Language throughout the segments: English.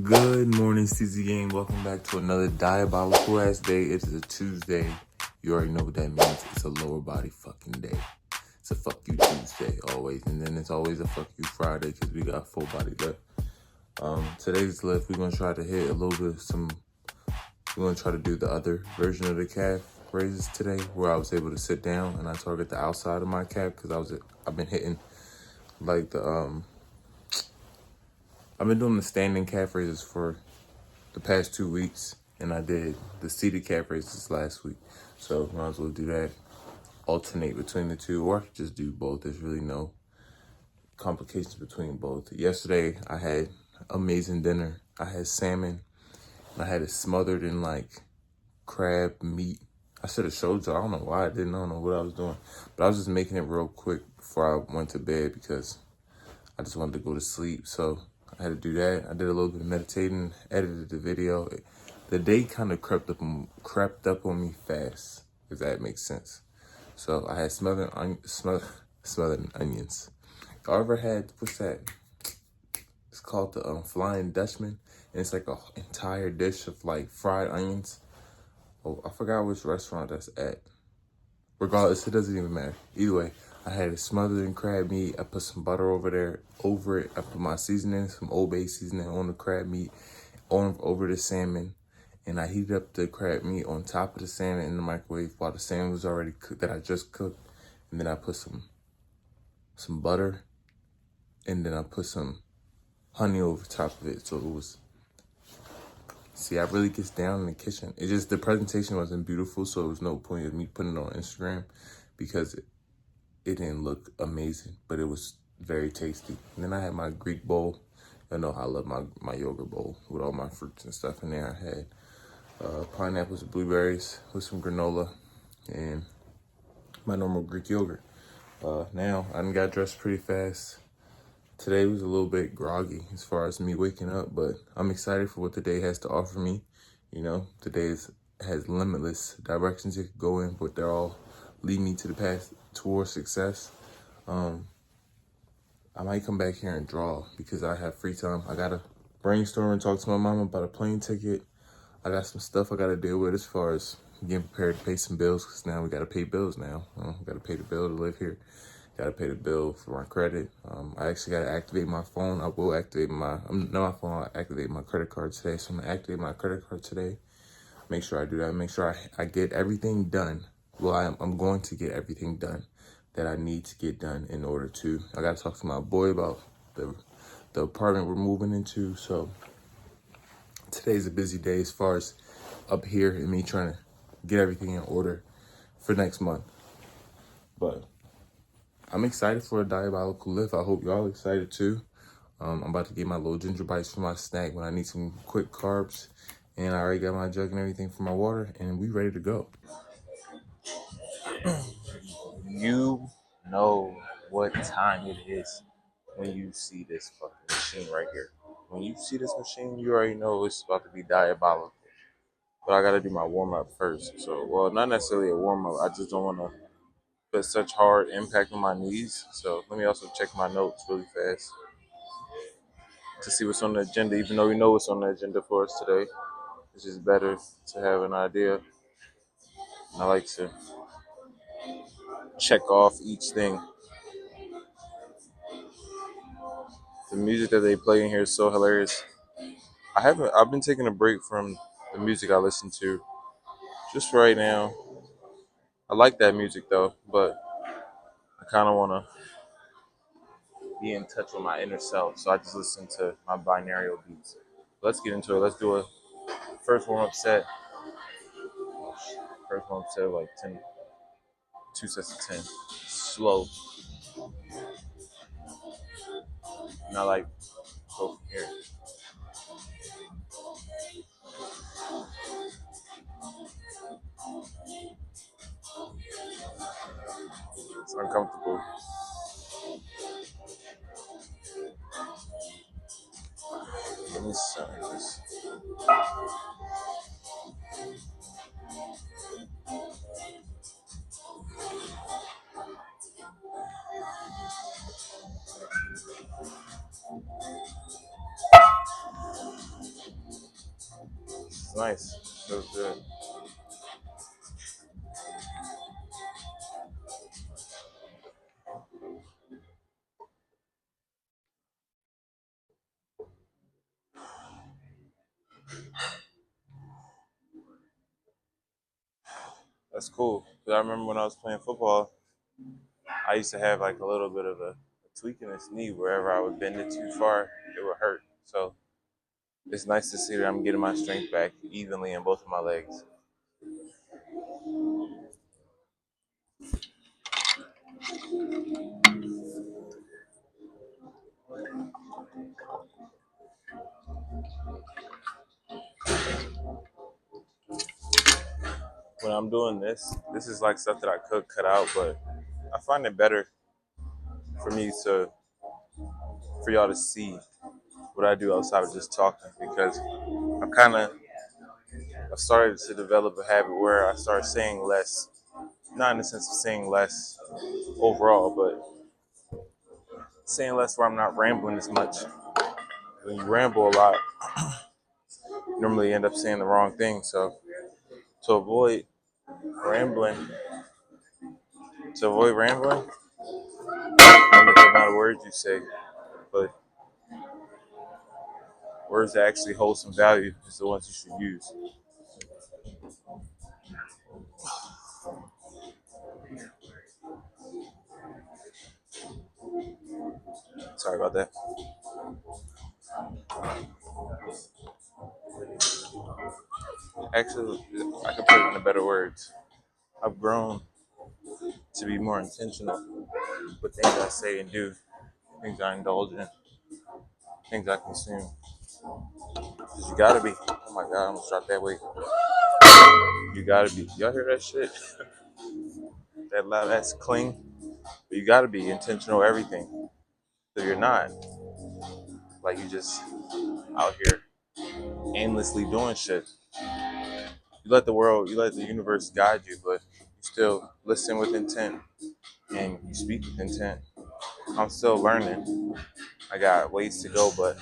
Good morning, CZ Gang. Welcome back to another diabolical ass day. It's a Tuesday. You already know what that means. It's a lower body fucking day. It's a fuck you Tuesday always, and then it's always a fuck you Friday because we got full body left. Today's lift, we're gonna try to hit a little bit of some. We're gonna try to do the other version of the calf raises today, where I was able to sit down and I target the outside of my calf because I've been hitting like I've been doing the standing calf raises for the past 2 weeks, and I did the seated calf raises last week. So might as well do that, alternate between the two, or I could just do both. There's really no complications between both. Yesterday, I had amazing dinner. I had salmon, and I had it smothered in like crab meat. I should have showed you. I don't know why I didn't. I don't know what I was doing, but I was just making it real quick before I went to bed because I just wanted to go to sleep. So I had to do that. I did a little bit of meditating, edited the video. The day kind of crept up on me fast, if that makes sense. So I had smothered onions. Y'all ever had, what's that? It's called the Flying Dutchman, and it's like an entire dish of like fried onions. Oh, I forgot which restaurant that's at. Regardless, it doesn't even matter. Either way, I had it smothered in crab meat. I put some butter over it. I put my seasoning, some Old Bay seasoning on the crab meat, over the salmon. And I heated up the crab meat on top of the salmon in the microwave while the salmon was already cooked, that I just cooked. And then I put some butter, and then I put some honey over top of it. So it was, see, I really gets down in the kitchen. It just, the presentation wasn't beautiful, so there was no point of me putting it on Instagram because it didn't look amazing, but it was very tasty. And then I had my Greek bowl. I know I love my yogurt bowl with all my fruits and stuff in there. I had pineapples and blueberries with some granola and my normal Greek yogurt. Now, I done got dressed pretty fast. Today was a little bit groggy as far as me waking up, but I'm excited for what the day has to offer me. You know, today has limitless directions it could go in, but they're all lead me to the path towards success. I might come back here and draw because I have free time. I gotta brainstorm and talk to my mom about a plane ticket. I got some stuff I gotta deal with as far as getting prepared to pay some bills, because now we gotta pay bills now. We gotta pay the bill to live here. Gotta pay the bill for my credit. I actually gotta activate my phone. I will activate not my phone, I'll activate my credit card today. So I'm gonna activate my credit card today. Make sure I do that. Make sure I get everything done. Well, I'm going to get everything done that I need to get done in order to. I got to talk to my boy about the apartment we're moving into. So today's a busy day as far as up here and me trying to get everything in order for next month. But I'm excited for a diabolical lift. I hope y'all excited too. I'm about to get my little ginger bites for my snack when I need some quick carbs. And I already got my jug and everything for my water, and we ready to go. You know what time it is when you see this fucking machine right here. When you see this machine, you already know it's about to be diabolical. But I gotta do my warm up first. So, well, not necessarily a warm up. I just don't want to put such hard impact on my knees. So let me also check my notes really fast to see what's on the agenda. Even though we know what's on the agenda for us today, it's just better to have an idea. And I like to check off each thing. The music that they play in here is so hilarious. I've been taking a break from the music I listen to just for right now. I like that music though, but I kind of want to be in touch with my inner self, so I just listen to my binaural beats. Let's get into it. Let's do a first warm up set. First warm up set of like 10, 2 sets of 10. Slow. Not like go from here. It's uncomfortable. Let me sound this. It's nice. Feels good. That's cool. 'Cause I remember when I was playing football, I used to have like a little bit of a tweak in this knee. Wherever I would bend it too far, it would hurt. So it's nice to see that I'm getting my strength back evenly in both of my legs. When I'm doing this is like stuff that I could cut out, but I find it better for me to for y'all to see what I do outside of just talking because I started to develop a habit where I start saying less, not in the sense of saying less overall, but saying less where I'm not rambling as much. When you ramble a lot, you normally end up saying the wrong thing. So to avoid rambling, to avoid rambling, limit the amount of words you say, but words that actually hold some value is the ones you should use. Sorry about that. Actually, I could put it into better words. I've grown to be more intentional with things I say and do, things I indulge in, things I consume. Because you gotta be. Oh my god, I almost dropped that weight. You gotta be. Y'all hear that shit? That loud ass cling? But you gotta be intentional with everything. If you're not, like you just out here aimlessly doing shit. You let the universe guide you, but you still listen with intent and you speak with intent. I'm still learning. I got ways to go, but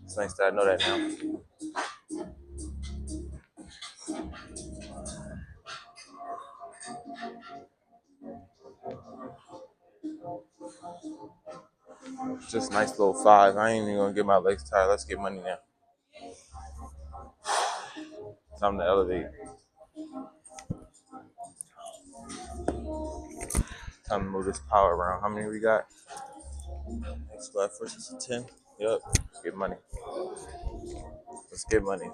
it's nice that I know that now. Just nice little five. I ain't even gonna get my legs tired. Let's get money now. Time to elevate. Time to move this power around. How many we got? Next squad first is a 10. Yep. Let's get money. Let's get money.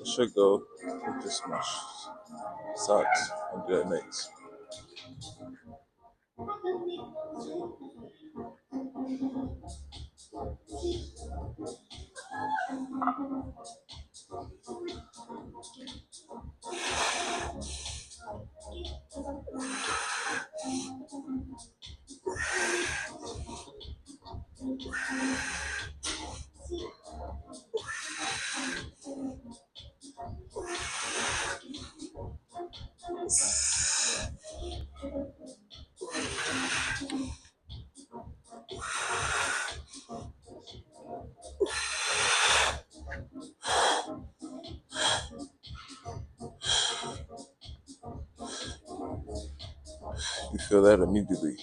It should go with this much. Sucks. A good mix. You feel that immediately.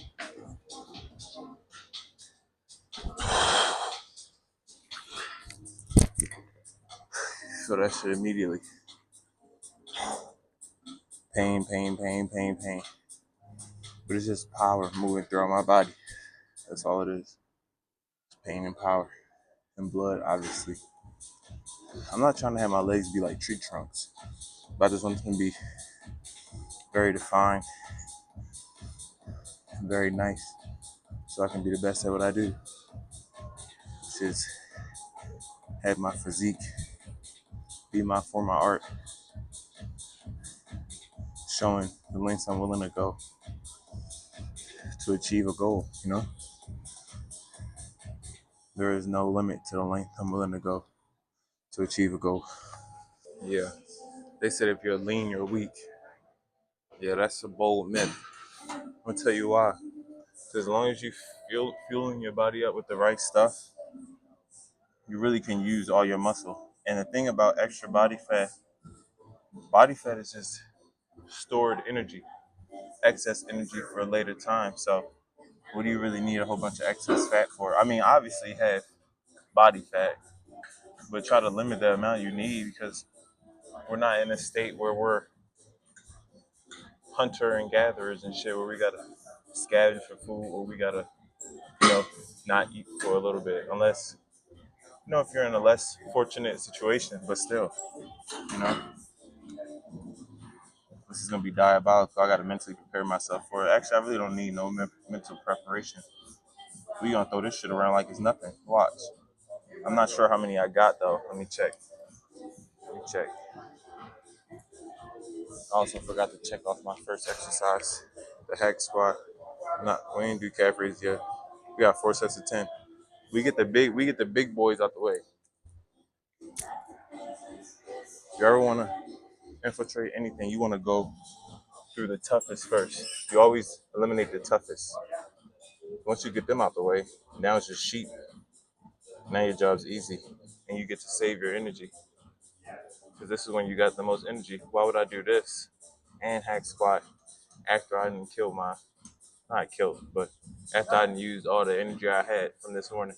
You feel that shit immediately. Pain, pain, pain, pain, pain. But it's just power moving throughout my body. That's all it is. It's pain and power. And blood, obviously. I'm not trying to have my legs be like tree trunks. But I just want them to be very defined and very nice. So I can be the best at what I do. Which is have my physique be my form of art, showing the lengths I'm willing to go to achieve a goal, you know? There is no limit to the length I'm willing to go to achieve a goal. Yeah. They said if you're lean, you're weak. Yeah, that's a bold myth. I'm gonna tell you why. 'Cause as long as you fueling your body up with the right stuff, you really can use all your muscle. And the thing about extra body fat is just stored energy, excess energy for a later time. So what do you really need a whole bunch of excess fat for? I mean, obviously have body fat, but try to limit the amount you need because we're not in a state where we're hunter and gatherers and shit where we gotta scavenge for food or we gotta, you know, not eat for a little bit. Unless, if you're in a less fortunate situation, but still, you know, this is gonna be diabolical. I gotta mentally prepare myself for it. Actually, I really don't need no mental preparation. We gonna throw this shit around like it's nothing. Watch. I'm not sure how many I got though. Let me check. I also forgot to check off my first exercise, the hack squat. Not we ain't do calf raises yet. We got 4 sets of 10. We get the big boys out the way. If you ever wanna infiltrate anything, you wanna go through the toughest first. You always eliminate the toughest. Once you get them out the way, now it's just sheep. Now your job's easy, and you get to save your energy. Because this is when you got the most energy. Why would I do this and hack squat after I didn't kill my, not killed, but after I didn't use all the energy I had from this morning?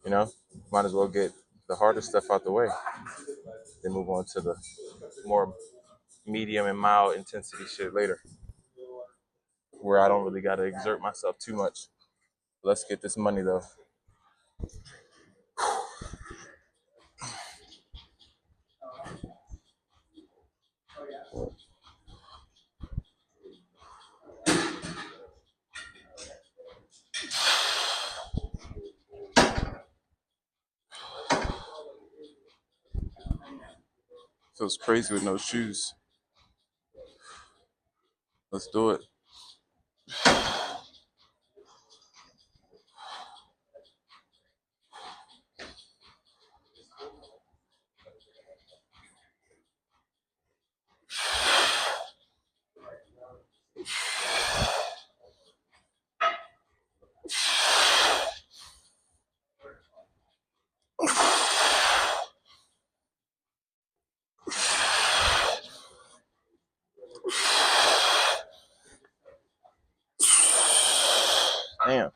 You know, might as well get the harder stuff out the way, then move on to the more medium and mild intensity shit later, where I don't really gotta exert myself too much. Let's get this money though. Feels crazy with no shoes. Let's do it. Damn.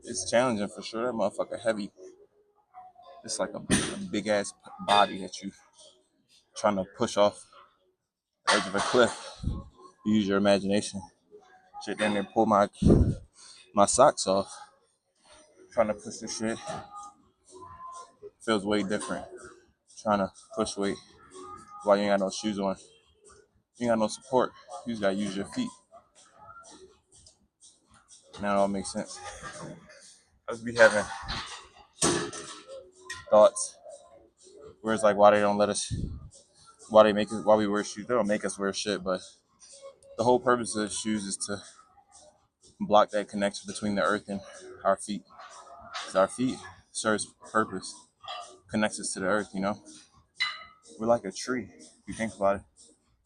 It's challenging for sure. That motherfucker heavy. It's like a big ass body that you trying to push off the edge of a cliff. You use your imagination. Shit, then they pull my socks off. Trying to push this shit feels way different. Trying to push weight while you ain't got no shoes on. You ain't got no support. You just gotta use your feet. Now it all makes sense. I just be having thoughts where it's like why they don't let us, why we wear shoes. They don't make us wear shit, but the whole purpose of shoes is to block that connection between the earth and our feet. Because our feet serves purpose, connects us to the earth, you know? We're like a tree. If you think about it,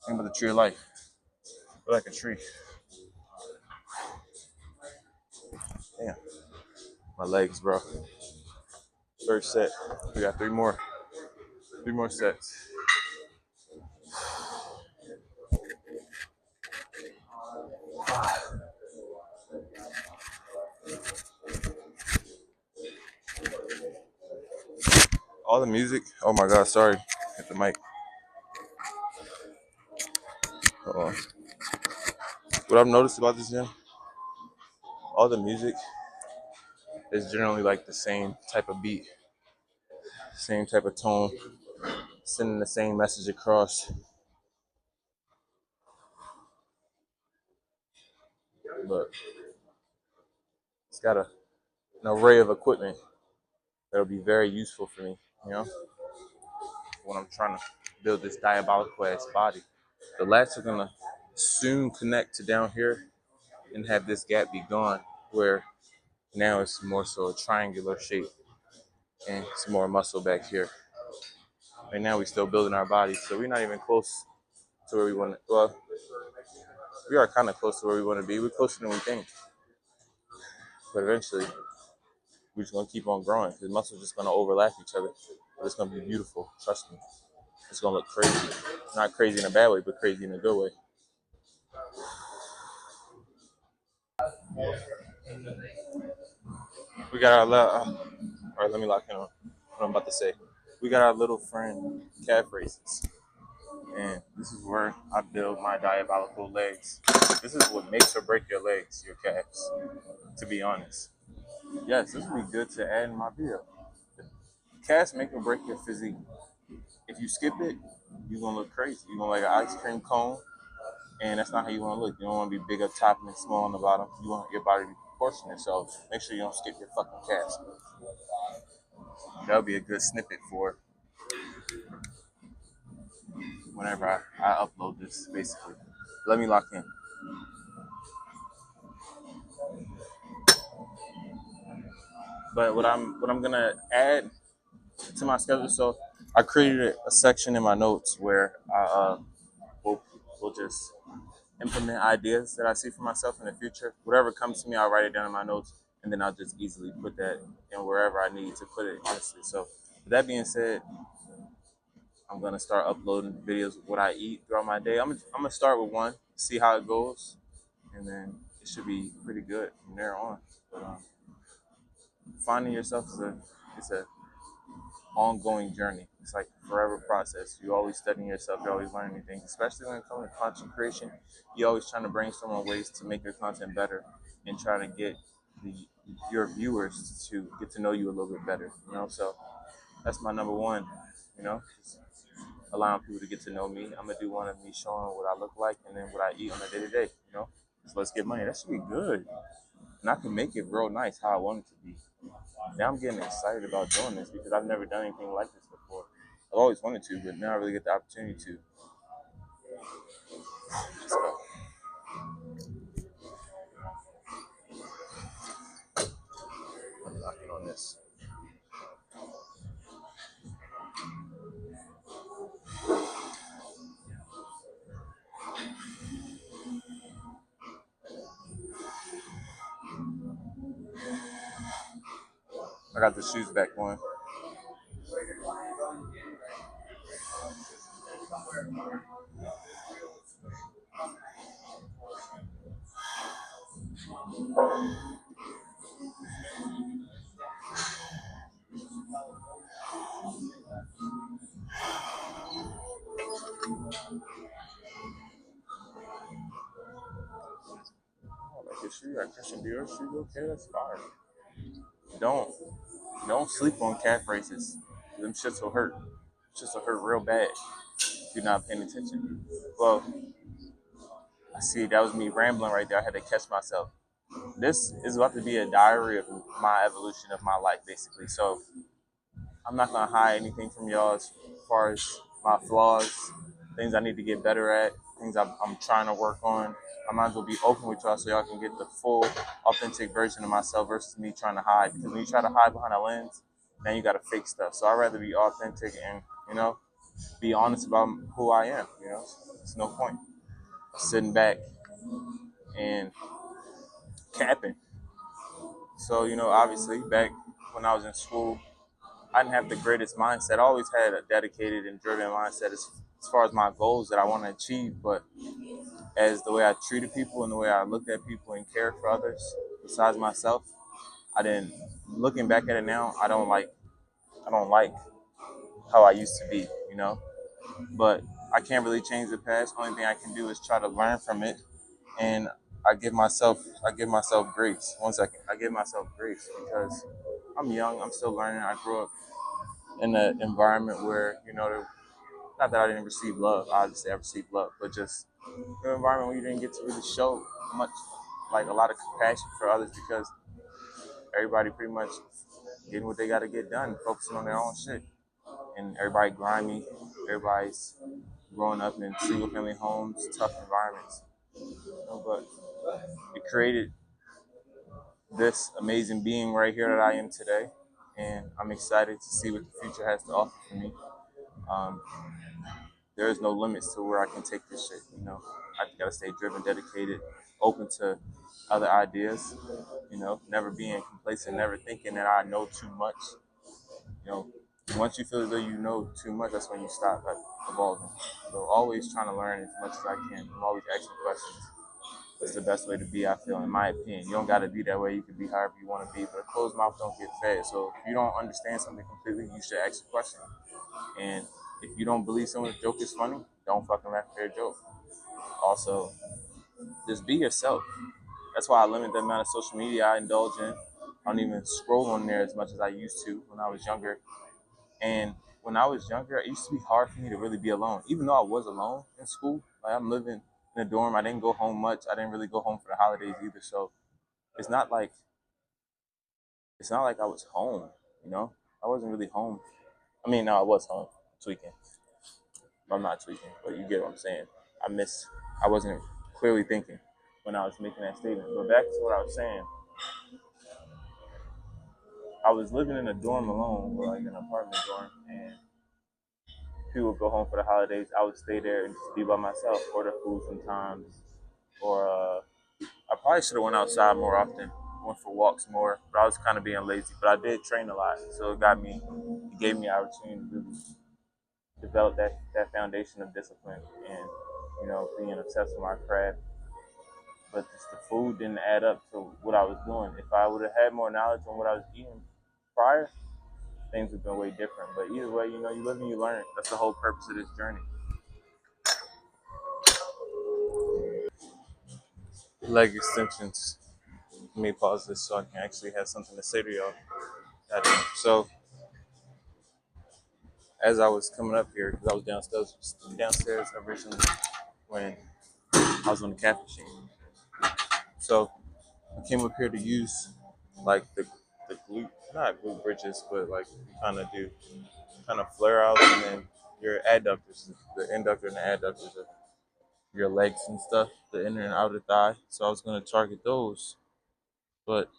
think about the tree of life. We're like a tree. Damn, my legs, bro. First set. We got three more. Three more sets. All the music. Oh my god, sorry. Hit the mic. Hold on. What I've noticed about this gym, all the music it's generally like the same type of beat, same type of tone, sending the same message across. But it's got an array of equipment that'll be very useful for me, you know, when I'm trying to build this diabolical ass body. The lats are gonna soon connect to down here and have this gap be gone, where now it's more so a triangular shape and some more muscle back here. Right now we're still building our bodies, so we're not even close to where we want to. Well, we are kind of close to where we want to be. We're closer than we think, but eventually we're just gonna keep on growing because muscles are just gonna overlap each other. But it's gonna be beautiful. Trust me. It's gonna look crazy. Not crazy in a bad way, but crazy in a good way. We got our all right, let me lock in on what I'm about to say. We got our little friend calf races, and this is where I build my diabolical legs. This is what makes or break your legs, your calves. To be honest, yes, this would be good to add in my video. Calves make or break your physique. If you skip it, you're gonna look crazy. You're gonna like an ice cream cone, and that's not how you want to look. You don't want to be big up top and small on the bottom. You want your body to be proportionate. So make sure you don't skip your fucking calves. That would be a good snippet for whenever I upload this, basically. Let me lock in. But what I'm gonna add to my schedule. So I created a section in my notes where I will just implement ideas that I see for myself in the future. Whatever comes to me, I'll write it down in my notes, and then I'll just easily put that in wherever I need to put it. Honestly, so with that being said, I'm gonna start uploading videos of what I eat throughout my day. I'm gonna start with one, see how it goes, and then it should be pretty good from there on. But finding yourself is a ongoing journey. It's like a forever process. You're always studying yourself. You're always learning new things, especially when it comes to content creation. You're always trying to brainstorm on ways to make your content better and trying to get the your viewers to get to know you a little bit better. You know, so that's my number one. You know, allowing people to get to know me. I'm gonna do one of me showing what I look like and then what I eat on a day to day. You know, so let's get money. That should be good, and I can make it real nice how I want it to be. Now I'm getting excited about doing this because I've never done anything like this before. I've always wanted to, but now I really get the opportunity to. So I'm knocking on this. I got the shoes back on. Oh, like your shoe, like Christian Dior shoes, okay, that's fine. Don't don't sleep on calf races. Them shits will hurt. Shits will hurt real bad if you're not paying attention. Well, I see that was me rambling right there. I had to catch myself. This is about to be a diary of my evolution of my life, basically. So I'm not gonna hide anything from y'all as far as my flaws, things I need to get better at, things I'm trying to work on. I might as well be open with y'all so y'all can get the full, authentic version of myself versus me trying to hide. Because when you try to hide behind a lens, then you gotta fake stuff. So I'd rather be authentic and be honest about who I am. It's no point sitting back and capping. So obviously back when I was in school, I didn't have the greatest mindset. I always had a dedicated and driven mindset as far as my goals that I want to achieve. But as the way I treated people and the way I looked at people and cared for others besides myself, I didn't. Looking back at it now, I don't like how I used to be. But I can't really change the past. Only thing I can do is try to learn from it. And I give myself grace. One second. I give myself grace because I'm young. I'm still learning. I grew up in an environment where, not that I didn't receive love. Obviously, I received love, but just an environment where you didn't get to really show much, like a lot of compassion for others because everybody pretty much getting what they got to get done, focusing on their own shit, and everybody grimy. Everybody's growing up in single family homes, tough environments. But it created this amazing being right here that I am today, and I'm excited to see what the future has to offer for me. Um, there is no limits to where I can take this shit. I just gotta stay driven, dedicated, open to other ideas. Never being complacent, never thinking that I know too much. You know, once you feel as though you know too much, that's when you stop evolving. So always trying to learn as much as I can. I'm always asking questions. It's the best way to be, I feel, in my opinion. You don't got to be that way. You can be however you want to be, but a closed mouth don't get fed. So if you don't understand something completely, you should ask a question. And if you don't believe someone's joke is funny, don't fucking laugh at their joke. Also, just be yourself. That's why I limit the amount of social media I indulge in. I don't even scroll on there as much as I used to when I was younger. And when I was younger, it used to be hard for me to really be alone. Even though I was alone in school, like I'm living in a dorm. I didn't go home much. I didn't really go home for the holidays either. So it's not like I was home, you know? I wasn't really home. I mean, no, I was home tweaking. I'm not tweaking, but you get what I'm saying. I wasn't clearly thinking when I was making that statement. But back to what I was saying, I was living in a dorm alone, or like an apartment dorm, and people would go home for the holidays. I would stay there and just be by myself, order food sometimes, or I probably should have went outside more often, went for walks more. But I was kind of being lazy. But I did train a lot, so it gave me an opportunity to really develop that foundation of discipline and being obsessed with my craft. But just the food didn't add up to what I was doing. If I would have had more knowledge on what I was eating prior, things would have been way different. But either way, you live and you learn. That's the whole purpose of this journey. Leg extensions. Let me pause this so I can actually have something to say to y'all. So as I was coming up here, because I was downstairs originally when I was on the cafe machine. So I came up here to use like the glute, not glute bridges, but like you kind of flare out, and then your adductors, the inductor and the adductors of your legs and stuff, the inner and outer thigh. So I was gonna target those, but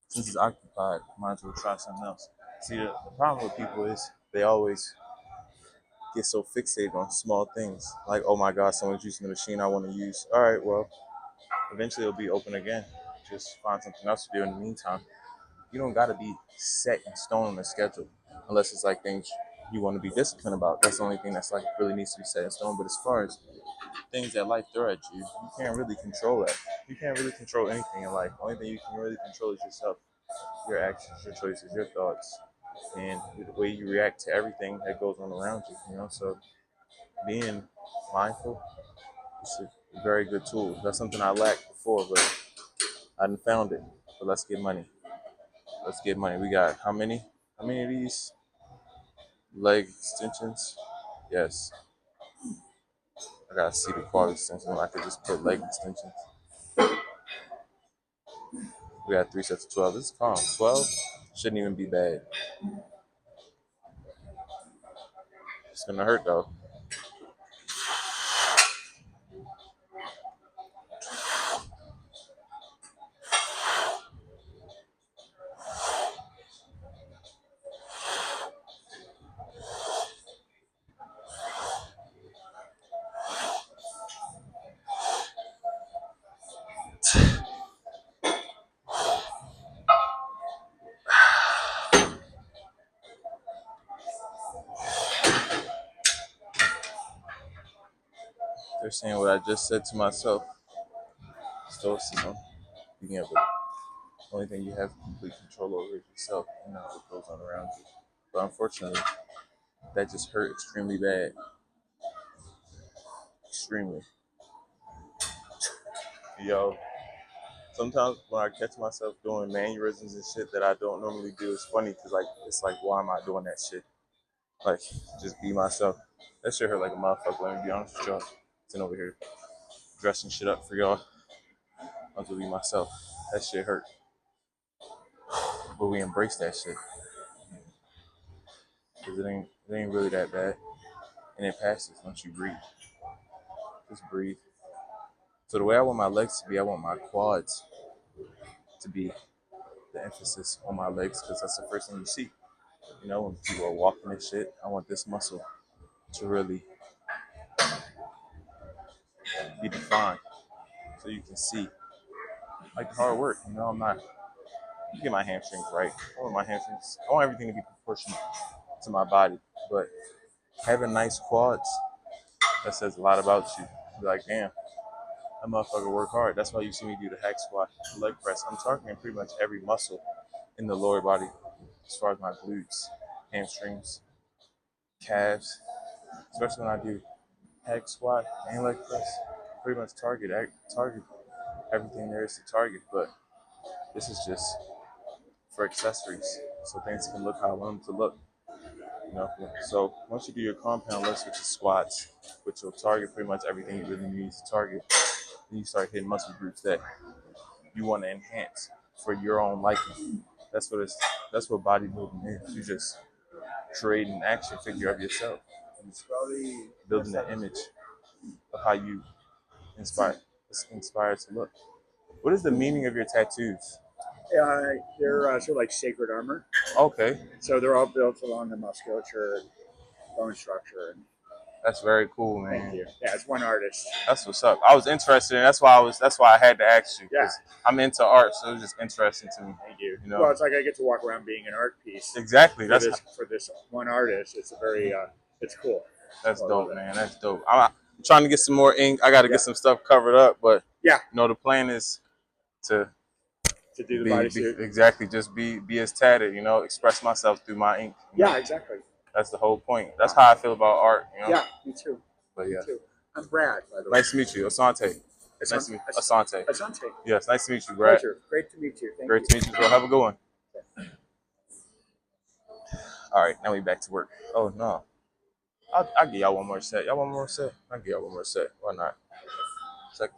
since it's occupied, might as well try something else. See, the problem with people is they always get so fixated on small things, like, oh my God, someone's using the machine I want to use. All right, well, eventually it'll be open again. Just find something else to do in the meantime. You don't got to be set in stone on a schedule unless it's like things you want to be disciplined about. That's the only thing that's like really needs to be set in stone. But as far as things that life throw at you, you can't really control that. You can't really control anything in life. The only thing you can really control is yourself, your actions, your choices, your thoughts, and the way you react to everything that goes on around you. So being mindful is a very good tool. That's something I lacked before, but I hadn't found it. But let's get money. Let's get money. We got how many? How many of these leg extensions? Yes. I gotta see the quality extension. I could just put leg extensions. We got 3 sets of 12. This is calm. 12 shouldn't even be bad. It's gonna hurt though. They're saying what I just said to myself. Stoicism. Being able, the only thing you have complete control over is yourself and not what goes on around you. But unfortunately, that just hurt extremely bad. Extremely. Yo, sometimes when I catch myself doing mannerisms and shit that I don't normally do, it's funny because like it's like why am I doing that shit? Like just be myself. That shit hurt like a motherfucker. Let me be honest with y'all. Sitting over here dressing shit up for y'all. I'll just be myself. That shit hurt, but we embrace that shit because it ain't really that bad, and it passes once you breathe. Just breathe. So the way I want my legs to be, I want my quads to be the emphasis on my legs because that's the first thing you see. You know, when people are walking and shit, I want this muscle to really be defined so you can see like the hard work. You know, I'm not get my hamstrings right. I want my hamstrings. I want everything to be proportional to my body. But having nice quads, that says a lot about you. Be like, damn, that motherfucker work hard. That's why you see me do the hack squat, leg press. I'm targeting pretty much every muscle in the lower body, as far as my glutes, hamstrings, calves. Especially when I do hack squat and leg press, pretty much target everything there is to target. But this is just for accessories, so things can look how I want them to look. You know, so once you do your compound lifts, which is squats, which will target pretty much everything you really need to target, then you start hitting muscle groups that you want to enhance for your own liking. That's what it's. That's what bodybuilding is. You just create an action figure of yourself, building the image of how you inspire to look. What is the meaning of your tattoos? They're sort of like sacred armor. Okay, So they're all built along the musculature, bone structure. And that's very cool, thank man. you. Yeah, it's one artist. That's what's up. I was interested in. That's why I was. That's why I had to ask you. Yeah. I'm into art, so it was just interesting to me. Thank you. You know. Well, it's like I get to walk around being an art piece. Exactly. For this one artist. It's a very it's cool. That's dope, man. That's dope. I'm trying to get some more ink. I got to get some stuff covered up, but yeah, you know, the plan is to do the bodysuit. Exactly. Just be as tatted. You know, express myself through my ink. Yeah, exactly. That's the whole point. That's how I feel about art. You know? Yeah, me too. But yeah. Me too. I'm Brad, by the way. Nice to meet you, Asante. Nice to meet you, Asante. Asante. Yes, nice to meet you, Brad. Pleasure. Great to meet you. Great to meet you. So have a good one. All right, now we back to work. Oh no, I'll give y'all one more set. Y'all want one more set? I'll give y'all one more set. Why not? Check.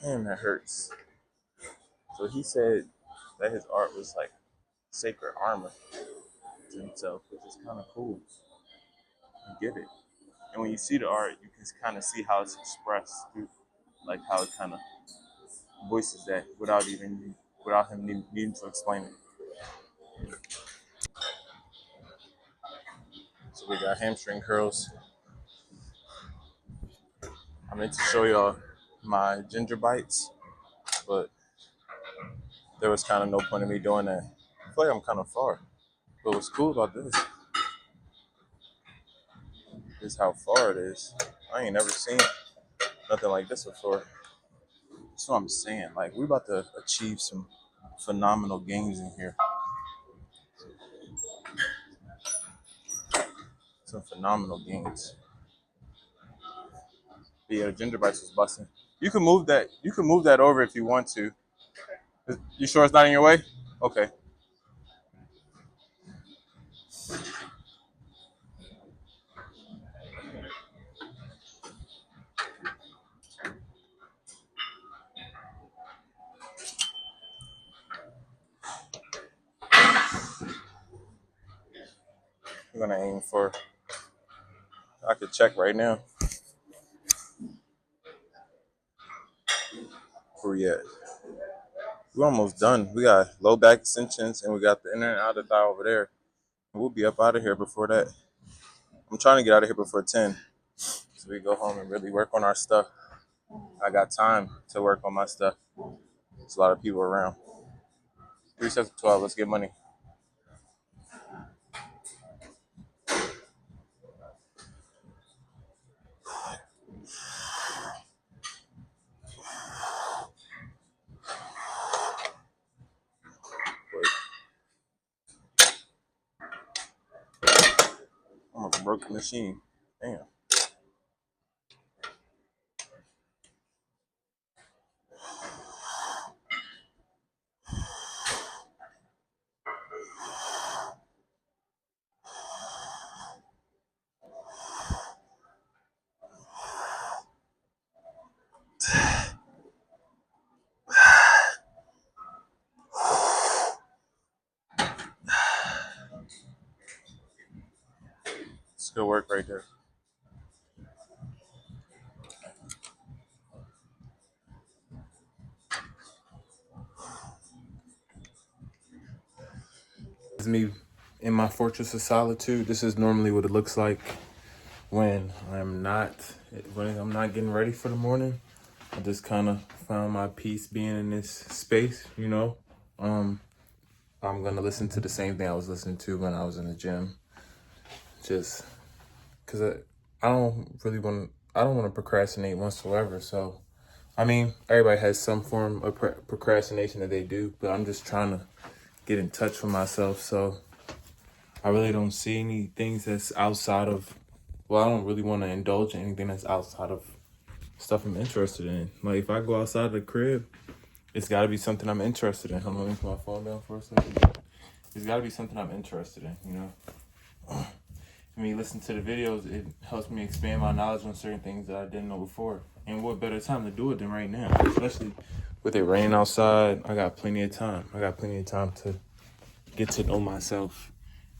Damn, that hurts. So he said that his art was like sacred armor to himself, which is kind of cool. You get it. And when you see the art, you can kind of see how it's expressed through, like how it kind of voices that without him needing to explain it. So we got hamstring curls. I meant to show y'all my ginger bites, but there was kind of no point in me doing that. I feel like I'm kind of far. But what's cool about this is how far it is. I ain't never seen nothing like this before. That's what I'm saying. Like, we about to achieve some phenomenal gains in here. Some phenomenal gains. But yeah, the ginger bites was busting. You can move that. You can move that over if you want to. You sure it's not in your way? Okay. I'm gonna aim for. I could check right now. Where we at? We're almost done. We got low back extensions and we got the inner and outer thigh over there. We'll be up out of here before that. I'm trying to get out of here before 10. So we go home and really work on our stuff. I got time to work on my stuff. There's a lot of people around. 3 sets of 12. Let's get money. broke the machine. Damn. It's good work right there. It's me in my fortress of solitude. This is normally what it looks like when I'm not getting ready for the morning. I just kind of found my peace being in this space, you know. I'm gonna listen to the same thing I was listening to when I was in the gym, just because I don't want to procrastinate whatsoever. So, I mean, everybody has some form of procrastination that they do, but I'm just trying to get in touch with myself. So I really don't see any things that's outside of, well, I don't really want to indulge in anything that's outside of stuff I'm interested in. Like, if I go outside the crib, it's got to be something I'm interested in. Hold on, let me put my phone down for a second. It's got to be something I'm interested in, you know? When you listen to the videos, it helps me expand my knowledge on certain things that I didn't know before. And what better time to do it than right now? Especially with it raining outside, I got plenty of time. I got plenty of time to get to know myself.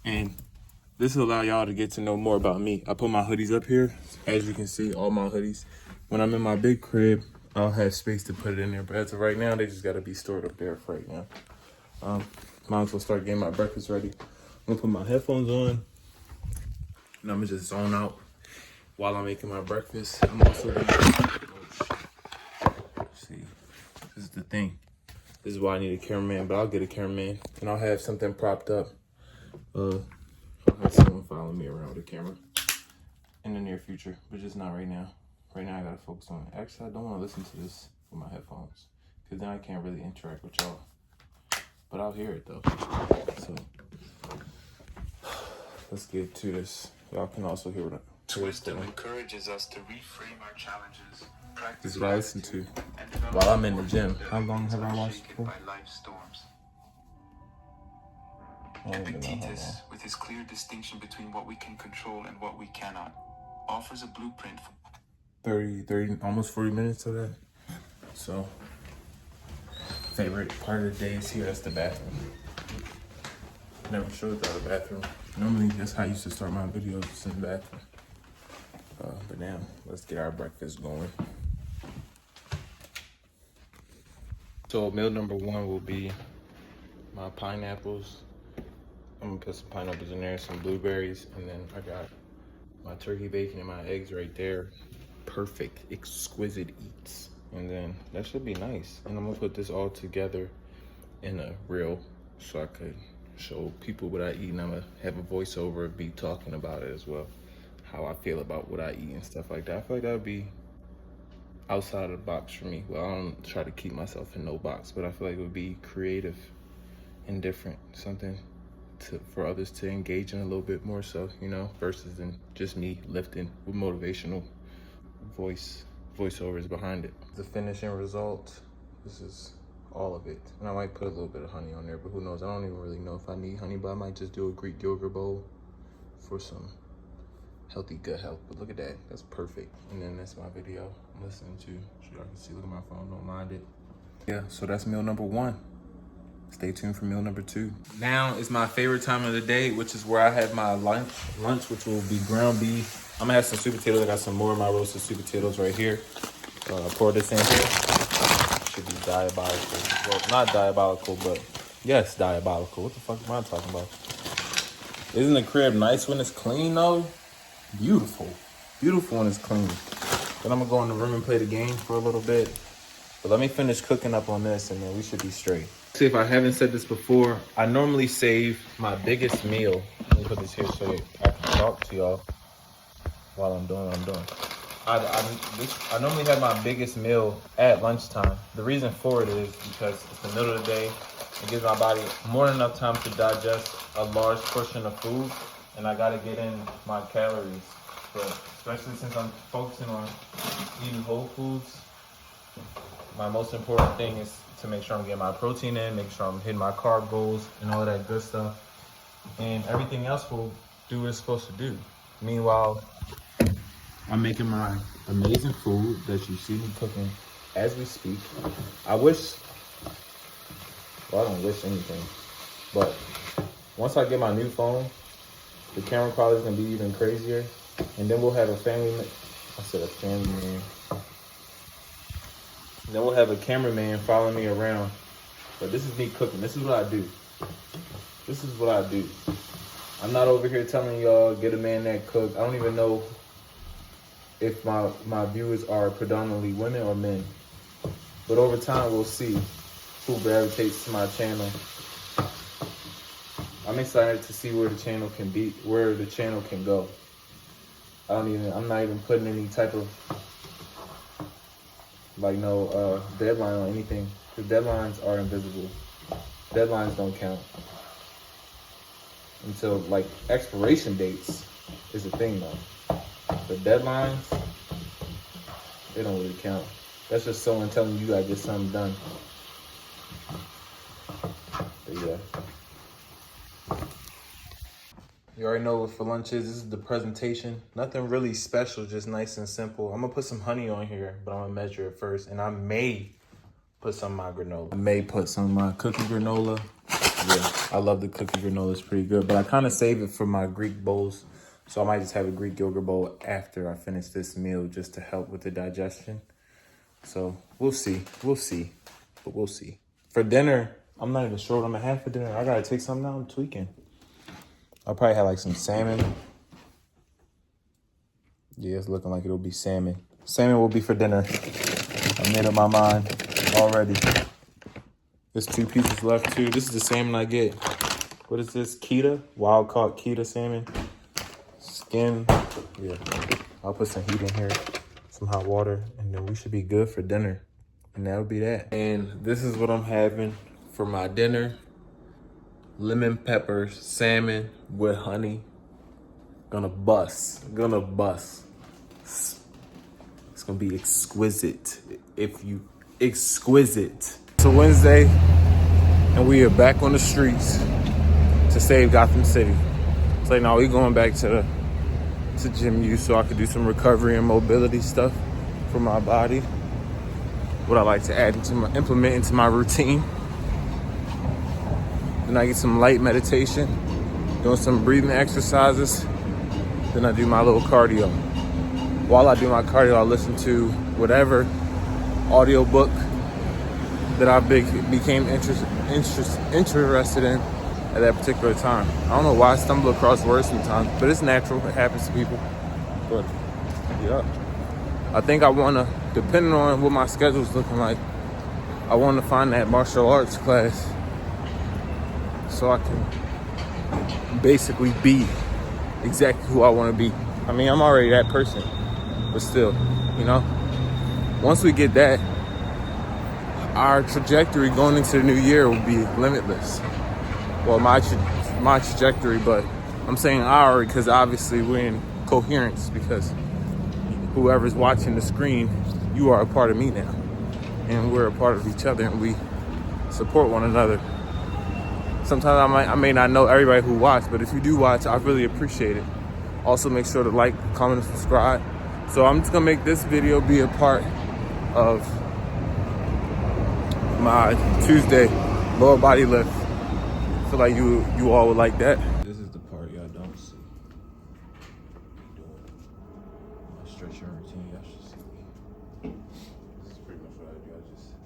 And this will allow y'all to get to know more about me. I put my hoodies up here. As you can see, all my hoodies. When I'm in my big crib, I'll have space to put it in there. But as of right now, they just got to be stored up there for right now. Might as well start getting my breakfast ready. I'm going to put my headphones on. And I'm going to just zone out while I'm making my breakfast. I'm also going to... See, this is the thing. This is why I need a cameraman, but I'll get a cameraman. And I'll have something propped up. I'll have someone following me around with a camera in the near future, but just not right now. Right now, I gotta focus on it. Actually, I don't want to listen to this with my headphones, because then I can't really interact with y'all. But I'll hear it, though. So, let's get to this. Y'all can also hear what I'm Wisdom encourages us to reframe our challenges. This is what I listen to while I'm in the gym. How long have I watched it for? Epictetus, with his clear distinction between what we can control and what we cannot, offers a blueprint for 30, almost 40 minutes of that. So, favorite part of the day is here. That's the bathroom. Never showed y'all the bathroom. Normally, that's how I used to start my videos, in the bathroom. But now, let's get our breakfast going. So, meal number one will be my pineapples. I'm gonna put some pineapples in there, some blueberries, and then I got my turkey bacon and my eggs right there. Perfect, exquisite eats. And then that should be nice. And I'm gonna put this all together in a reel so I could show people what I eat, and I'm gonna have a voiceover be talking about it as well. How I feel about what I eat and stuff like that. I feel like that would be outside of the box for me. Well, I don't try to keep myself in no box, but I feel like it would be creative and different. Something for others to engage in a little bit more so, you know, versus than just me lifting with motivational voiceovers behind it. The finishing result, this is all of it. And I might put a little bit of honey on there, but who knows? I don't even really know if I need honey, but I might just do a Greek yogurt bowl for some healthy gut health. But look at that, that's perfect. And then that's my video I'm listening to, so y'all can see, look at my phone, don't mind it. Yeah, so that's meal number one. Stay tuned for meal number two. Now is my favorite time of the day, which is where I have my lunch, which will be ground beef. I'm gonna have some sweet potatoes. I got some more of my roasted sweet potatoes right here. Pour this in here. Should be diabolical. Well, not diabolical, but yes, diabolical. What the fuck am I talking about? Isn't the crib nice when it's clean though? Beautiful. Beautiful when it's clean. Then I'm gonna go in the room and play the game for a little bit. But let me finish cooking up on this and then we should be straight. See, if I haven't said this before, I normally save my biggest meal. Let me put this here so I can talk to y'all while I'm doing what I'm doing. I normally have my biggest meal at lunchtime. The reason for it is because it's the middle of the day. It gives my body more than enough time to digest a large portion of food. and I gotta get in my calories. But especially since I'm focusing on eating whole foods, my most important thing is to make sure I'm getting my protein in, make sure I'm hitting my carb goals and all that good stuff. And everything else will do what it's supposed to do. Meanwhile, I'm making my amazing food that you see me cooking as we speak. I wish, well, I don't wish anything, but once I get my new phone, the camera quality is gonna be even crazier. And then we'll have a family man. Then we'll have a cameraman following me around. But this is me cooking. This is what I do. I'm not over here telling y'all, get a man that cook. I don't even know if my viewers are predominantly women or men. But over time, we'll see who gravitates to my channel. I'm excited to see where the channel can go. I'm not even putting any type of deadline on anything. The deadlines are invisible. Deadlines don't count until expiration dates is a thing though. The deadlines, they don't really count. That's just someone telling you gotta get something done. But yeah. You already know what for lunch is. This is the presentation. Nothing really special, just nice and simple. I'm gonna put some honey on here, but I'm gonna measure it first. And I may put some of my granola. I may put some of my cookie granola. Yeah, I love the cookie granola. It's pretty good. But I kind of save it for my Greek bowls. So I might just have a Greek yogurt bowl after I finish this meal just to help with the digestion. So we'll see. But we'll see. For dinner, I'm not even sure what I'm gonna have for dinner. I gotta take something out. I'm tweaking. I'll probably have some salmon. Yeah, it's looking like it'll be salmon. Salmon will be for dinner. I made up my mind already. There's 2 pieces left too. This is the salmon I get. What is this? Kita? Wild caught Kita salmon. Skin. Yeah. I'll put some heat in here. Some hot water. And then we should be good for dinner. And that'll be that. And this is what I'm having for my dinner. Lemon pepper salmon with honey. Gonna bust. It's gonna be exquisite. Exquisite. It's a Wednesday, and we are back on the streets to save Gotham City. It's like, now we going back to gym use so I could do some recovery and mobility stuff for my body. What I like to implement into my routine. Then I get some light meditation, doing some breathing exercises. Then I do my little cardio. While I do my cardio, I listen to whatever audio book that I became interested in at that particular time. I don't know why I stumble across words sometimes, but it's natural. It happens to people. But yeah, I think I want to, depending on what my schedule's looking like, I want to find that martial arts class so I can basically be exactly who I want to be. I mean, I'm already that person, but still, once we get that, our trajectory going into the new year will be limitless. Well, my trajectory, but I'm saying our because obviously we're in coherence because whoever's watching the screen, you are a part of me now. And we're a part of each other and we support one another. Sometimes I may not know everybody who watched, but if you do watch, I really appreciate it. Also, make sure to like, comment, and subscribe. So I'm just gonna make this video be a part of my Tuesday lower body lift. I feel like you all would like that. This is the part y'all don't see. Doing my stretching routine, y'all should see me. This is pretty much what I do. I just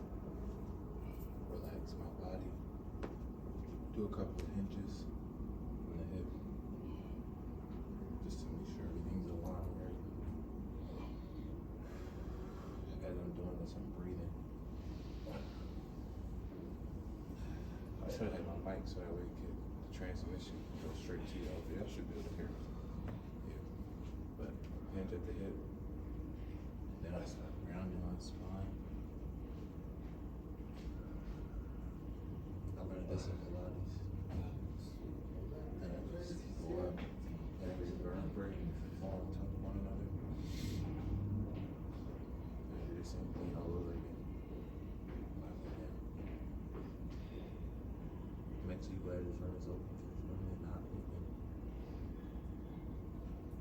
relax my body. Do a couple of hinges in the hip just to make sure everything's aligned right. As I'm doing this, I'm breathing. I should have my mic so that way the transmission can go straight to y'all. Y'all should be able to hear me. Yeah. But hinge at the hip. Then I start grounding my spine. I learned this in Pilates. Then I just go up. bladder runs open. It's normally not open.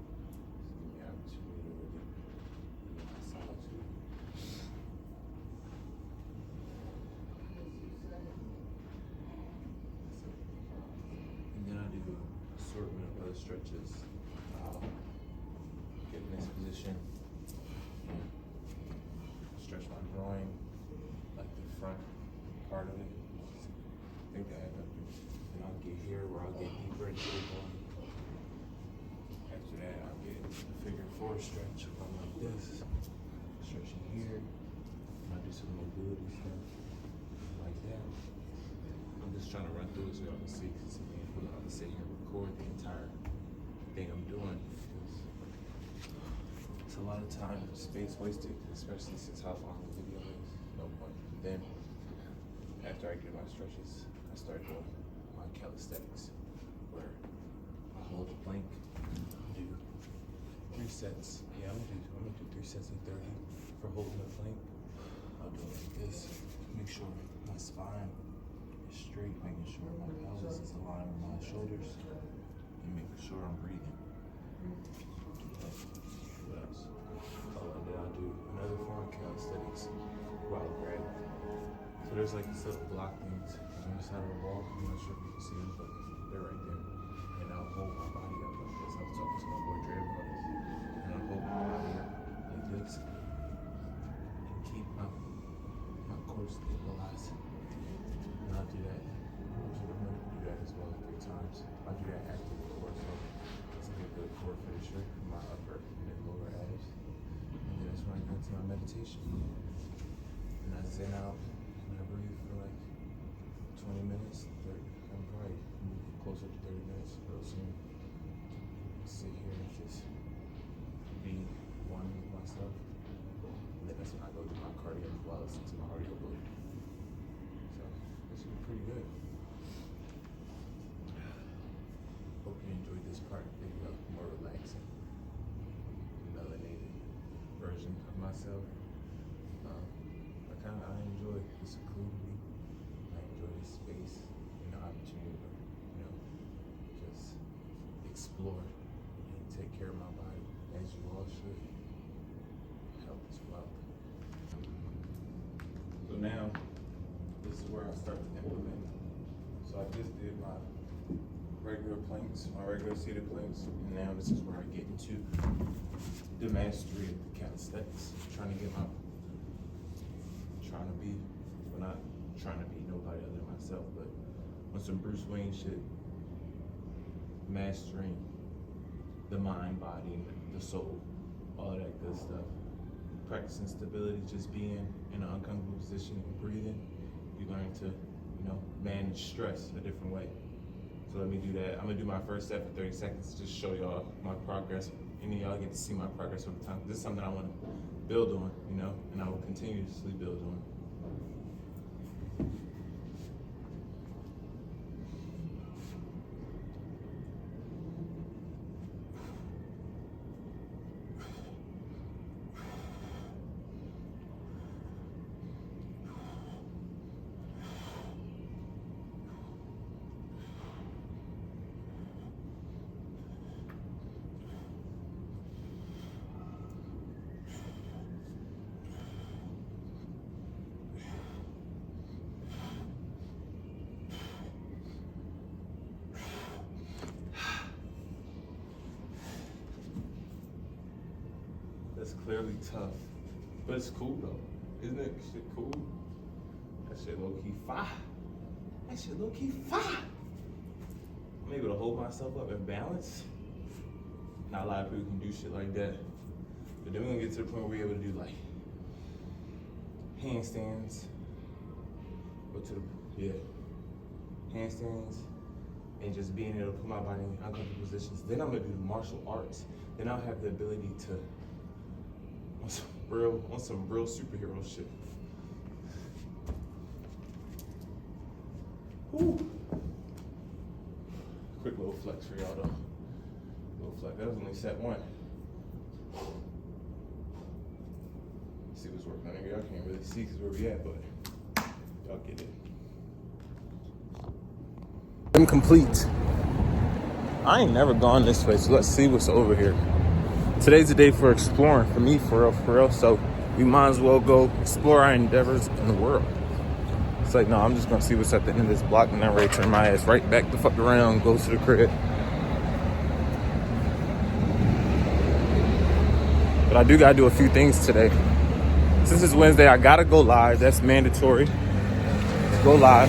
Just give me an opportunity to really get my solitude. And then I do assortment of other stretches. Get in this position. Stretch my groin, like the front part of it. I think I have up here. Then I'll get here where I'll get deeper into the groin. After that, I'll get a figure four stretch going like this. Stretching here. I'll do some mobility stuff like that. I'm just trying to run through it so y'all can see, because I'm gonna sit here and record the entire thing I'm doing. It's a lot of time and space wasted, especially since how long the video is. No point. Then, after I get my stretches, I start doing my calisthenics, where I hold the plank, do 3 sets. Yeah, I'm gonna do 3 sets of 30 for holding the plank. I'll do it like this. Make sure my spine is straight, making sure my pelvis is aligned with my shoulders, and making sure I'm breathing. What else? Oh, and then I'll do another form of calisthenics while grab. So there's like these little block things on the side of the wall. I'm not sure if you can see them, but they're right there. And I'll hold my body up like this. I was talking to my boy Dre about it. And I'll hold my body up like this and keep my core stabilized. And I'll do that. I'm gonna do that as well 3 times. I'll do that after the core, so it's like a good core finisher for my upper and lower abs. And then that's when I go into my meditation. And I zen out and I breathe for like 20 minutes, 30. I'm probably move closer to 30 minutes real soon. Sit here and just be one with myself. And then that's when I go do my cardio as well, listen to my audiobook. So this should be pretty good. Hope you enjoyed this part of the video, more relaxing, melanated version of myself. I enjoy the seclusion. I enjoy this space and the opportunity to, just explore and take care of my body, as you all should. Health is wealth. So now, this is where I start to implement. So I just did my regular planks, my regular seated planks, and now this is where I get into the mastery of the calisthenics. Trying to be, well, not trying to be nobody other than myself, but on some Bruce Wayne shit, mastering the mind, body, the soul, all of that good stuff. Practicing stability, just being in an uncomfortable position and breathing. You learn to, manage stress a different way. So let me do that. I'm gonna do my first set for 30 seconds to just show y'all my progress. Any of y'all get to see my progress over time. This is something I wanna build on, and I will continuously build on. That's clearly tough, but it's cool though. Isn't it shit cool? That shit low-key fire. That shit low-key fire. I'm able to hold myself up and balance. Not a lot of people can do shit like that. But then we're gonna get to the point where we're able to do like handstands. Go to handstands, and just being able to put my body in uncomfortable positions. Then I'm gonna do martial arts. Then I'll have the ability to, on some real superhero shit. Whew. Quick little flex for y'all though. Little flex. That was only set 1. See what's working on here. Y'all can't really see because where we at, but y'all get it. complete. I ain't never gone this way, so let's see what's over here. Today's the day for exploring for me, for real. So we might as well go explore our endeavors in the world. It's like, no, I'm just gonna see what's at the end of this block and then ready to turn my ass right back the fuck around, go to the crib. But I do gotta do a few things today. Since it's Wednesday, I gotta go live. That's mandatory. Go live.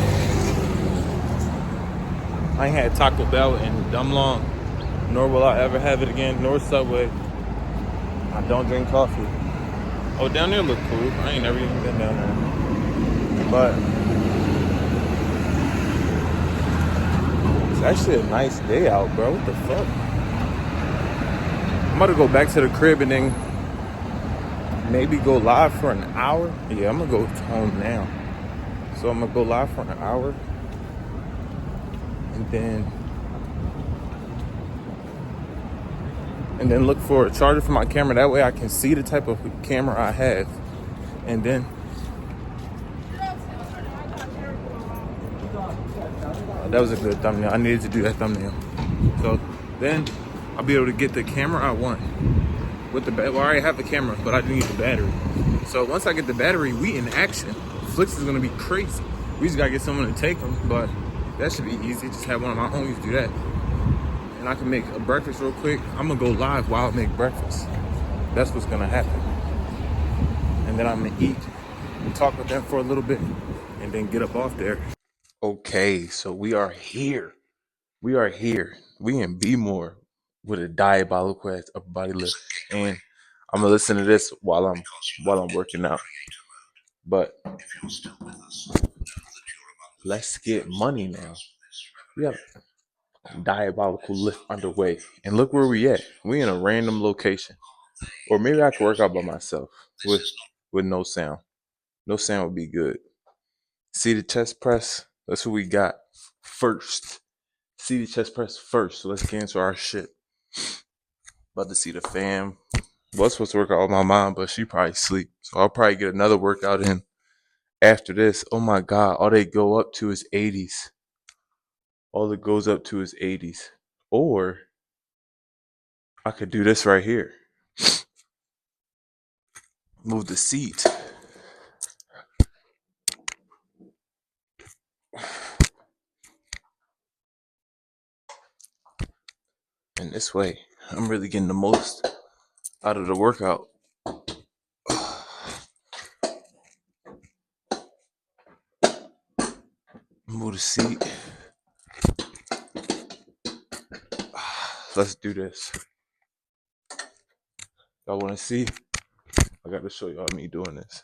I ain't had Taco Bell in dumb long, nor will I ever have it again, nor Subway. I don't drink coffee. Oh, down there look cool. I ain't never even been down there. But it's actually a nice day out, bro. What the fuck? I'm about to go back to the crib and then maybe go live for an hour. Yeah, I'm gonna go home now. So I'm gonna go live for an hour. And then look for a charger for my camera. That way I can see the type of camera I have. And then that was a good thumbnail. I needed to do that thumbnail. So then I'll be able to get the camera I want. With the well, I already have the camera, but I need the battery. So once I get the battery, we in action. Flix is gonna be crazy. We just gotta get someone to take them, but that should be easy. Just have one of my homies do that. And I can make a breakfast real quick. I'm gonna go live while I make breakfast. That's what's gonna happen. And then I'm gonna eat and talk with them for a little bit and then get up off there. Okay, so we are here. We are here. We in B-More with a diabolical ass upper body lift. And I'm gonna listen to this while I'm working out. But let's get money now. We have diabolical lift underway. And look where we at. We in a random location. Or maybe I could work out by myself with no sound. No sound would be good. See the chest press? That's what we got first. See the chest press first. So let's get into our shit. About to see the fam. Was supposed to work out with my mom, but she probably sleep. So I'll probably get another workout in after this. Oh my God. All they go up to is 80s. All it goes up to is 80s. Or I could do this right here. Move the seat. And this way, I'm really getting the most out of the workout. Move the seat. Let's do this. Y'all want to see? I got to show y'all me doing this.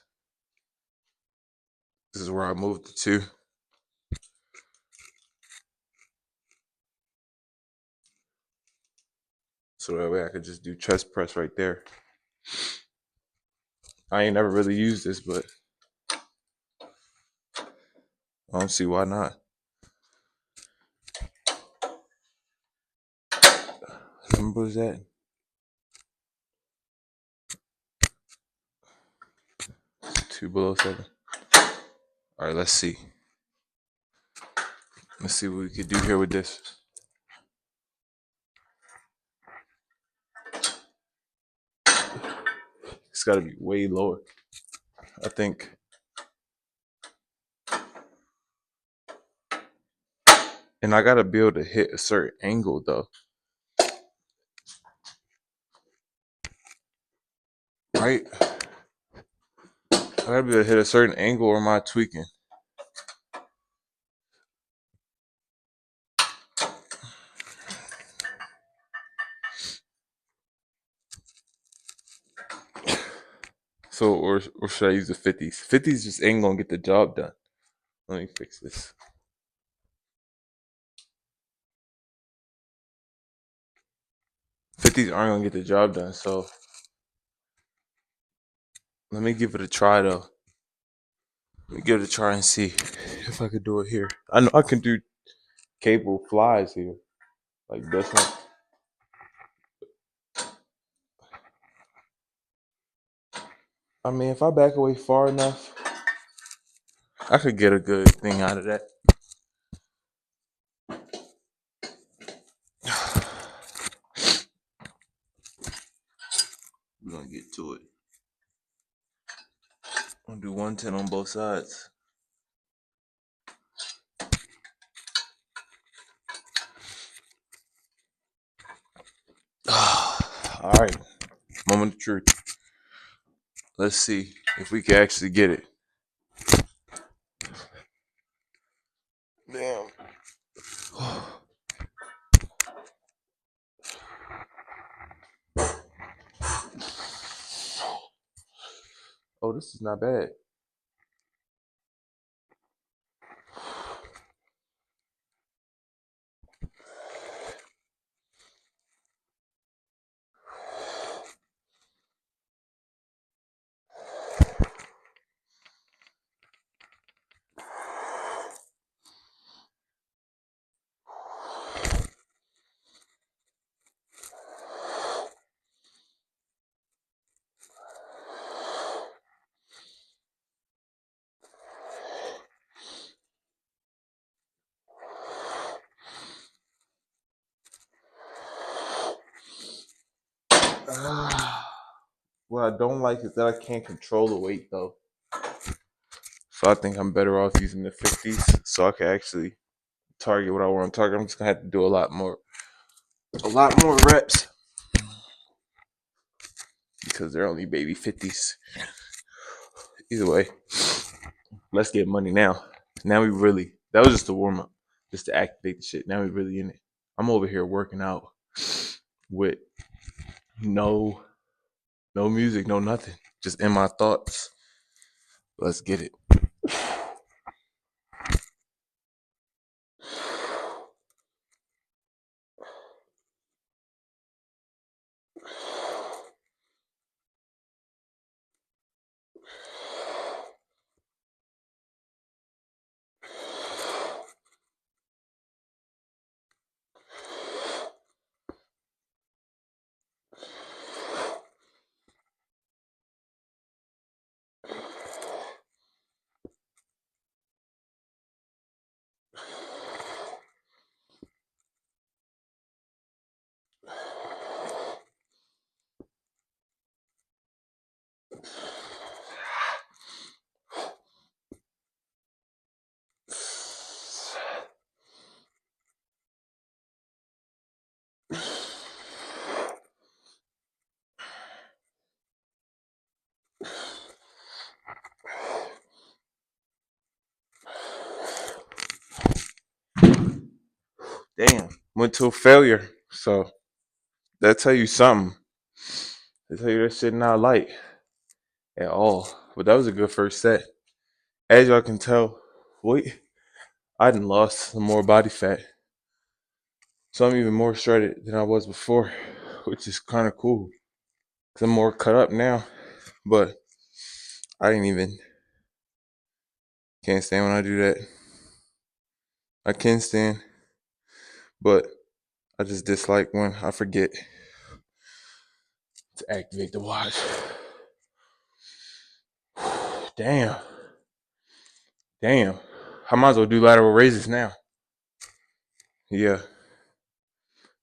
This is where I moved it to. So that way I could just do chest press right there. I ain't never really used this, but I don't see why not. What number was that? 2 below 7. All right, let's see. Let's see what we could do here with this. It's got to be way lower, I think. And I got to be able to hit a certain angle, though. Right? I got to be able to hit a certain angle, or am I tweaking? So, or should I use the 50s? 50s just ain't gonna get the job done. Let me fix this. '50s aren't gonna get the job done, so let me give it a try though. Let me give it a try and see if I could do it here. I know I can do cable flies here, like this one. I mean, if I back away far enough, I could get a good thing out of that. to it. I'm gonna do 110 on both sides. All right, moment of truth. Let's see if we can actually get it. Damn. Oh, this is not bad. What I don't like is that I can't control the weight though. So I think I'm better off using the 50s so I can actually target what I want to target. I'm just gonna have to do a lot more reps because they're only baby 50s. Either way, let's get money now. Now we really, that was just a warm up, just to activate the shit. Now we really in it. I'm over here working out with no music, no nothing, just in my thoughts. Let's get it. Damn, went to a failure. So that tell you something. They tell you that shit not light at all. But that was a good first set. As y'all can tell, wait, I done lost some more body fat. So I'm even more shredded than I was before, which is kind of cool. Cause I'm more cut up now. But I can't stand when I do that. I can stand, but I just dislike when I forget to activate the watch. Damn. I might as well do lateral raises now. Yeah.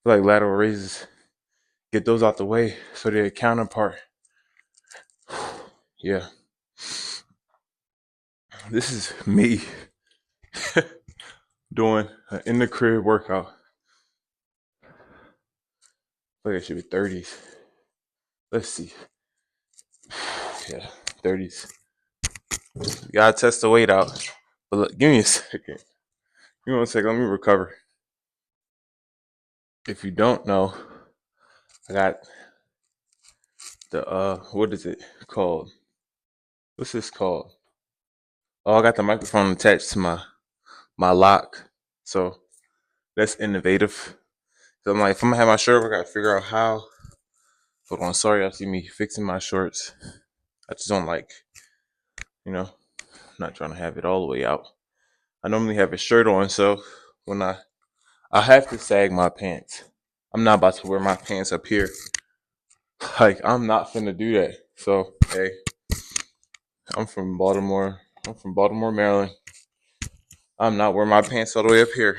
Like lateral raises. Get those out the way so they're a counterpart. Yeah. This is me doing an in the crib workout. Like it should be 30s. Let's see. Yeah, 30s. You gotta test the weight out. But look, give me a second. Give me 1 second. Let me recover. If you don't know, I got the what is it called? What's this called? Oh, I got the microphone attached to my lock. So that's innovative. So I'm like, if I'm gonna have my shirt, I gotta figure out how. Hold on, sorry, y'all see me fixing my shorts. I just don't like, I'm not trying to have it all the way out. I normally have a shirt on, so when I have to sag my pants. I'm not about to wear my pants up here. Like, I'm not finna do that. So, hey, I'm from Baltimore, Maryland. I'm not wearing my pants all the way up here.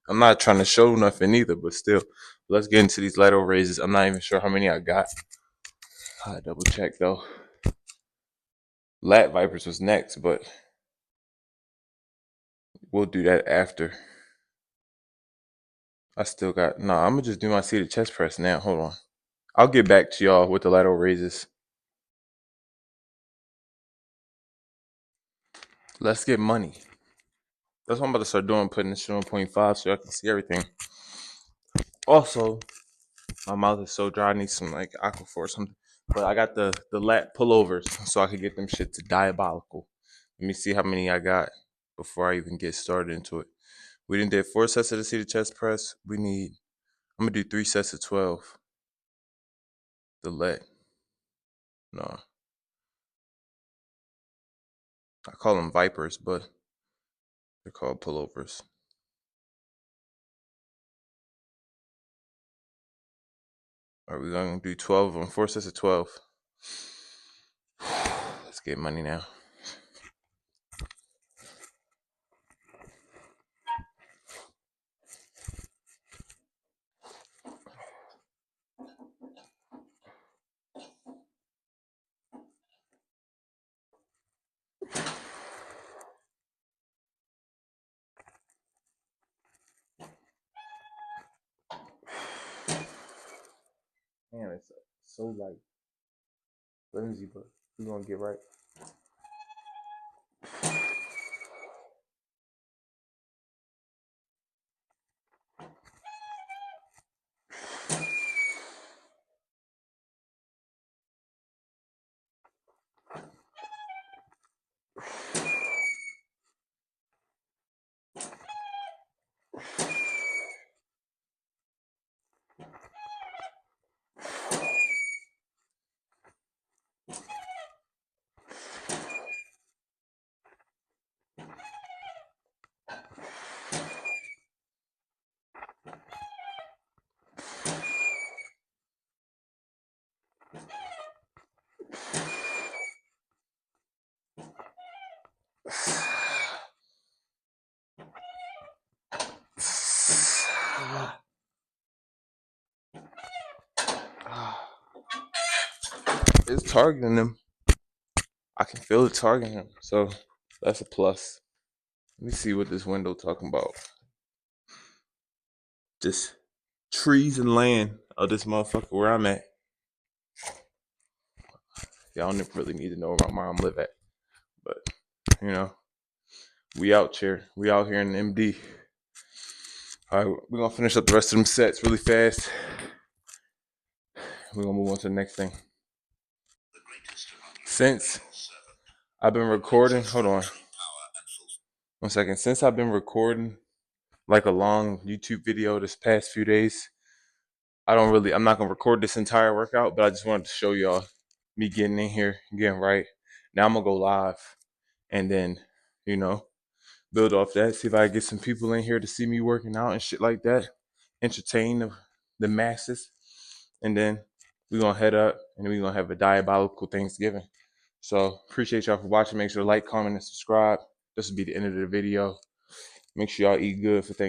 I'm not trying to show nothing either, but still, let's get into these lateral raises. I'm not even sure how many I got. I double check though. Lat Vipers was next, but we'll do that after. I still got I'm gonna just do my seated chest press now. Hold on. I'll get back to y'all with the lateral raises. Let's get money. That's what I'm about to start doing, putting this shit on 0.5 so I can see everything. Also, my mouth is so dry, I need some like Aquaphor or something. But I got the lat pullovers so I could get them shit to diabolical. Let me see how many I got before I even get started into it. We didn't do 4 sets of the seated chest press. I'm gonna do 3 sets of 12. The lat. No. I call them Vipers, but they're called pullovers. Are we gonna do 12 on 4 sets of 12? Let's get money now. Man, it's so like flimsy, but we're gonna get right. It's targeting them. I can feel it targeting them. So that's a plus. Let me see what this window talking about. Just trees and land of this motherfucker where I'm at. Y'all don't really need to know where my mom live at. But, you know, we out here. We out here in the MD. All right, we're going to finish up the rest of them sets really fast. We're going to move on to the next thing. Since I've been recording, hold on 1 second. Since I've been recording like a long YouTube video this past few days, I'm not going to record this entire workout, but I just wanted to show y'all me getting in here, getting right. Now I'm going to go live and then, build off that, see if I can get some people in here to see me working out and shit like that, entertain the masses, and then we're going to head up and we're going to have a diabolical Thanksgiving. So appreciate y'all for watching. Make sure to like, comment, and subscribe. This will be the end of the video. Make sure y'all eat good for Thanksgiving.